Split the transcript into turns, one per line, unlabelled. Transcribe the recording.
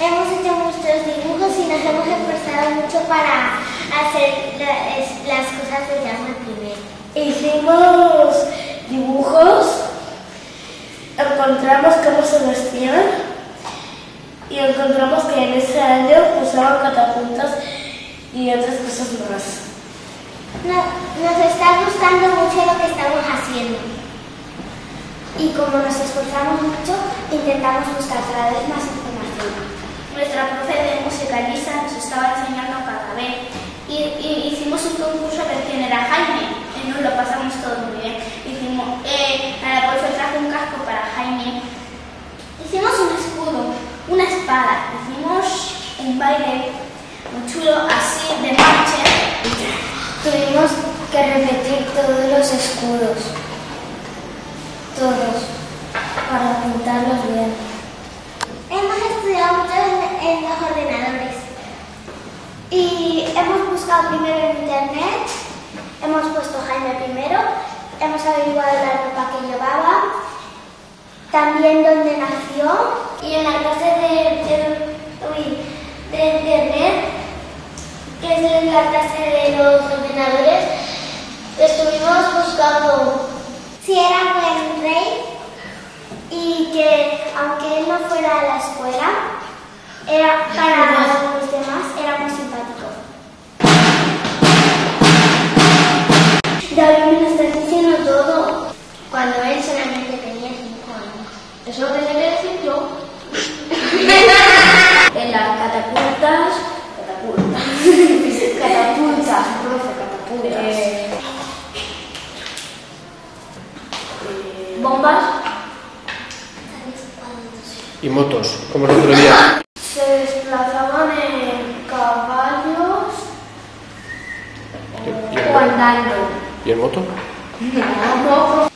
Hemos hecho muchos dibujos y nos hemos esforzado mucho para hacer las cosas de Jaume I.
Hicimos dibujos, encontramos cómo se vestían y encontramos que en ese año usaban catapultas y otras cosas más.
Nos está gustando mucho lo que estamos haciendo. Y como nos esforzamos mucho, intentamos buscar cada vez más información.
Nuestra profe de música, Lisa, nos estaba enseñando cada vez. Y hicimos un concurso de quién era Jaime. Y nos lo pasamos todo muy bien. Hicimos, la profe trajo un casco para Jaime. Hicimos un escudo, una espada. Hicimos un baile muy chulo, así de marcha.
Tuvimos que repetir todos los escudos. Todos. Para pintarlos bien. Hemos estudiado mucho en los ordenadores. Y hemos buscado primero en internet, hemos puesto Jaime primero, hemos averiguado la ropa que llevaba, también dónde nació, y en la clase de internet, que es la clase de los ordenadores, estuvimos buscando si era buen rey y que aunque él no fuera a la escuela, era para los demás era muy simpático.
David me lo está diciendo todo.
Cuando él solamente tenía 5 años.
Eso lo tenía que decir yo. En las catapultas, profe, catapultas. Bombas.
Y motos, como el otro día.
Se desplazaban en caballos o andando.
¿Y en moto?
No,